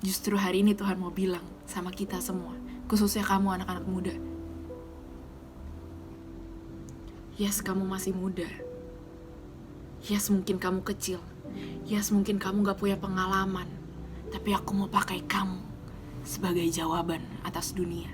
Justru hari ini Tuhan mau bilang sama kita semua, khususnya kamu anak-anak muda. Yes, kamu masih muda. Yes, mungkin kamu kecil. Yes, mungkin kamu gak punya pengalaman. Tapi aku mau pakai kamu sebagai jawaban atas dunia.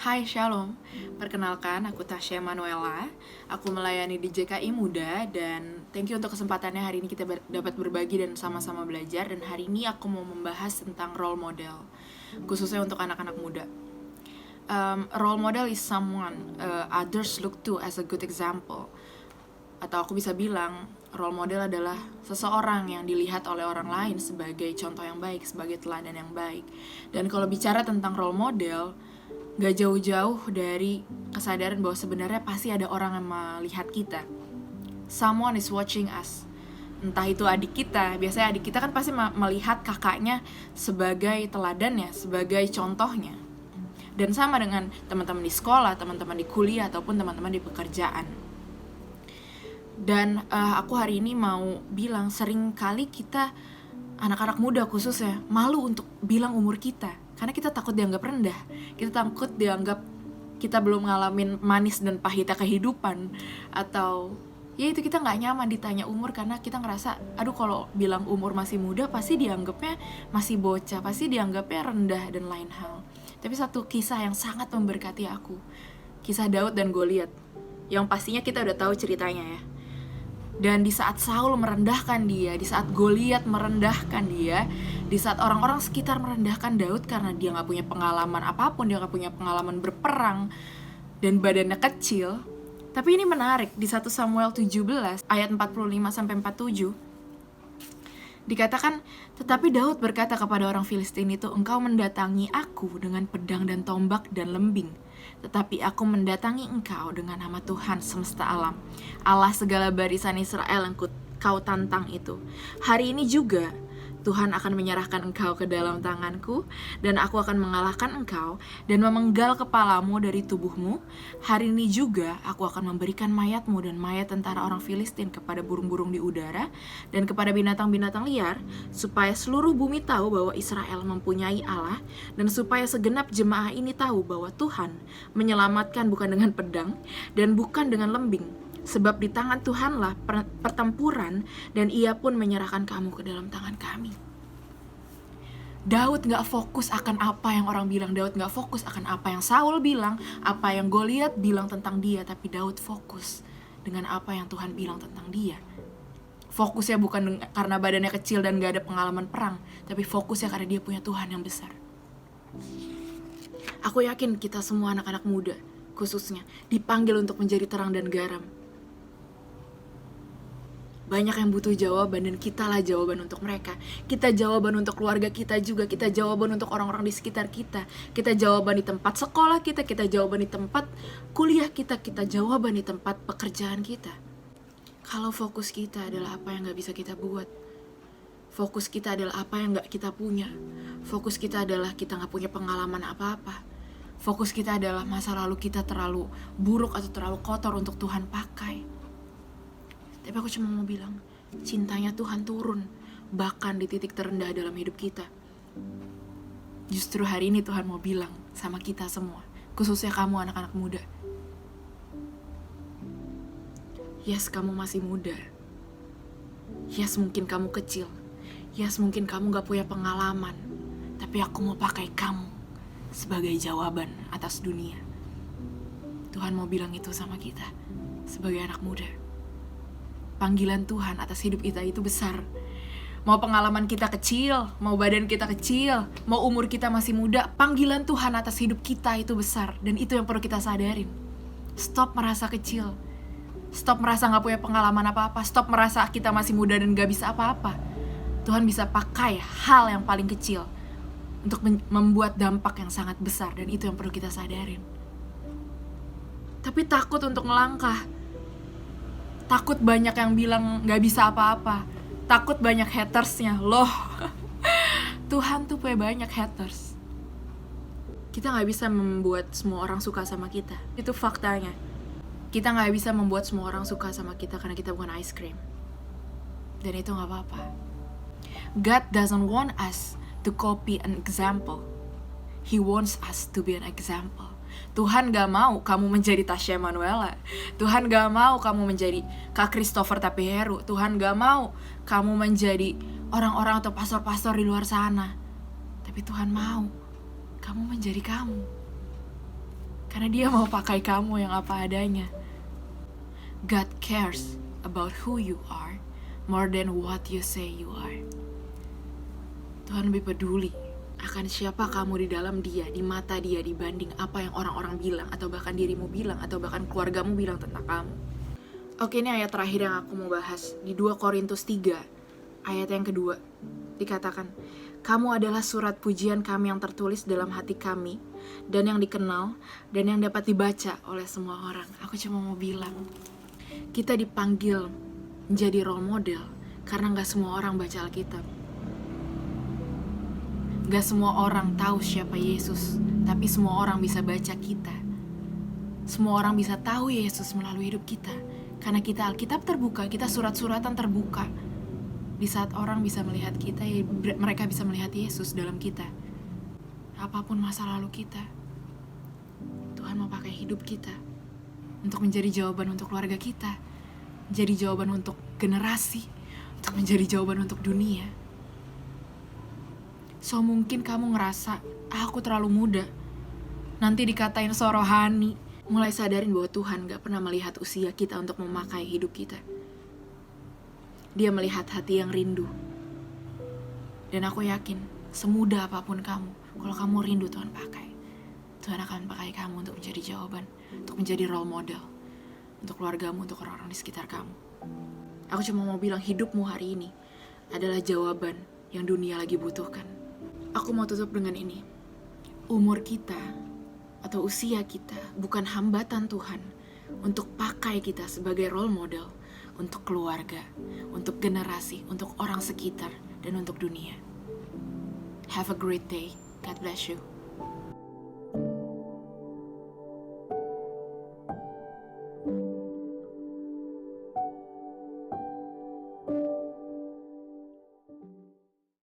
Hai, Shalom. Perkenalkan, aku Tasya Manuela. Aku melayani di JKI Muda dan thank you untuk kesempatannya hari ini kita dapat berbagi dan sama-sama belajar. Dan hari ini aku mau membahas tentang role model, khususnya untuk anak-anak muda. Role model is someone others look to as a good example. Atau aku bisa bilang, role model adalah seseorang yang dilihat oleh orang lain sebagai contoh yang baik, sebagai teladan yang baik. Dan kalau bicara tentang role model, gak jauh-jauh dari kesadaran bahwa sebenarnya pasti ada orang yang melihat kita. Someone is watching us. Entah itu adik kita, biasanya adik kita kan pasti melihat kakaknya sebagai teladannya, sebagai contohnya. Dan sama dengan teman-teman di sekolah, teman-teman di kuliah, ataupun teman-teman di pekerjaan. Dan aku hari ini mau bilang, sering kali kita, anak-anak muda khususnya, malu untuk bilang umur kita. Karena kita takut dianggap rendah. Kita takut dianggap kita belum ngalamin manis dan pahitnya kehidupan. Atau ya itu, kita gak nyaman ditanya umur karena kita ngerasa, aduh kalau bilang umur masih muda pasti dianggapnya masih bocah, pasti dianggapnya rendah dan lain hal. Tapi satu kisah yang sangat memberkati aku, kisah Daud dan Goliat, yang pastinya kita udah tahu ceritanya ya. Dan di saat Saul merendahkan dia, di saat Goliat merendahkan dia, di saat orang-orang sekitar merendahkan Daud karena dia gak punya pengalaman apapun, dia gak punya pengalaman berperang, dan badannya kecil. Tapi ini menarik, di 1 Samuel 17 ayat 45-47, dikatakan, tetapi Daud berkata kepada orang Filistin itu, engkau mendatangi aku dengan pedang dan tombak dan lembing, tetapi aku mendatangi engkau dengan nama Tuhan semesta alam, Allah segala barisan Israel yang kau tantang itu. Hari ini juga Tuhan akan menyerahkan engkau ke dalam tanganku, dan aku akan mengalahkan engkau dan memenggal kepalamu dari tubuhmu. Hari ini juga aku akan memberikan mayatmu dan mayat tentara orang Filistin kepada burung-burung di udara dan kepada binatang-binatang liar, supaya seluruh bumi tahu bahwa Israel mempunyai Allah, dan supaya segenap jemaah ini tahu bahwa Tuhan menyelamatkan bukan dengan pedang dan bukan dengan lembing, sebab di tangan Tuhanlah pertempuran, dan ia pun menyerahkan kamu ke dalam tangan kami. Daud gak fokus akan apa yang orang bilang. Daud gak fokus akan apa yang Saul bilang, apa yang Goliat bilang tentang dia. Tapi Daud fokus dengan apa yang Tuhan bilang tentang dia. Fokusnya bukan karena badannya kecil dan gak ada pengalaman perang, tapi fokusnya karena dia punya Tuhan yang besar. Aku yakin kita semua anak-anak muda khususnya dipanggil untuk menjadi terang dan garam. Banyak yang butuh jawaban, dan kitalah jawaban untuk mereka. Kita jawaban untuk keluarga kita juga. Kita jawaban untuk orang-orang di sekitar kita. Kita jawaban di tempat sekolah kita. Kita jawaban di tempat kuliah kita. Kita jawaban di tempat pekerjaan kita. Kalau fokus kita adalah apa yang gak bisa kita buat, fokus kita adalah apa yang gak kita punya, fokus kita adalah kita gak punya pengalaman apa-apa, fokus kita adalah masa lalu kita terlalu buruk atau terlalu kotor untuk Tuhan pakai. Tapi aku cuma mau bilang, cintanya Tuhan turun bahkan di titik terendah dalam hidup kita. Justru hari ini Tuhan mau bilang sama kita semua, khususnya kamu anak-anak muda. Yes, kamu masih muda. Yes, mungkin kamu kecil. Yes, mungkin kamu gak punya pengalaman. Tapi aku mau pakai kamu sebagai jawaban atas dunia. Tuhan mau bilang itu sama kita sebagai anak muda. Panggilan Tuhan atas hidup kita itu besar. Mau pengalaman kita kecil, mau badan kita kecil, mau umur kita masih muda, panggilan Tuhan atas hidup kita itu besar. Dan itu yang perlu kita sadarin. Stop merasa kecil. Stop merasa gak punya pengalaman apa-apa. Stop merasa kita masih muda dan gak bisa apa-apa. Tuhan bisa pakai hal yang paling kecil untuk membuat dampak yang sangat besar. Dan itu yang perlu kita sadarin. Tapi takut untuk melangkah. Takut banyak yang bilang gak bisa apa-apa. Takut banyak hatersnya. Loh, Tuhan tuh punya banyak haters. Kita gak bisa membuat semua orang suka sama kita. Itu faktanya. Kita gak bisa membuat semua orang suka sama kita karena kita bukan ice cream. Dan itu gak apa-apa. God doesn't want us to copy an example. He wants us to be an example. Tuhan gak mau kamu menjadi Tasya Manuela. Tuhan gak mau kamu menjadi Kak Christopher Tapiheru. Tuhan gak mau kamu menjadi orang-orang atau pastor-pastor di luar sana. Tapi Tuhan mau kamu menjadi kamu. Karena Dia mau pakai kamu yang apa adanya. God cares about who you are more than what you say you are. Tuhan lebih peduli akan siapa kamu di dalam Dia, di mata Dia, dibanding apa yang orang-orang bilang, atau bahkan dirimu bilang, atau bahkan keluargamu bilang tentang kamu. Oke, ini ayat terakhir yang aku mau bahas. Di 2 Korintus 3, ayat yang kedua, dikatakan, kamu adalah surat pujian kami yang tertulis dalam hati kami, dan yang dikenal, dan yang dapat dibaca oleh semua orang. Aku cuma mau bilang, kita dipanggil menjadi role model, karena gak semua orang baca Alkitab. Gak semua orang tahu siapa Yesus, tapi semua orang bisa baca kita. Semua orang bisa tahu Yesus melalui hidup kita, karena kita Alkitab terbuka, kita surat-suratan terbuka. Di saat orang bisa melihat kita, mereka bisa melihat Yesus dalam kita. Apapun masa lalu kita, Tuhan mau pakai hidup kita untuk menjadi jawaban untuk keluarga kita, menjadi jawaban untuk generasi, untuk menjadi jawaban untuk dunia. So mungkin kamu ngerasa, aku terlalu muda, nanti dikatain so rohani. Mulai sadarin bahwa Tuhan gak pernah melihat usia kita untuk memakai hidup kita. Dia melihat hati yang rindu. Dan aku yakin, semudah apapun kamu, kalau kamu rindu Tuhan pakai. Tuhan akan pakai kamu untuk menjadi jawaban, untuk menjadi role model, untuk keluargamu, untuk orang-orang di sekitar kamu. Aku cuma mau bilang hidupmu hari ini adalah jawaban yang dunia lagi butuhkan. Aku mau tutup dengan ini. Umur kita atau usia kita bukan hambatan Tuhan untuk pakai kita sebagai role model untuk keluarga, untuk generasi, untuk orang sekitar, dan untuk dunia. Have a great day. God bless you.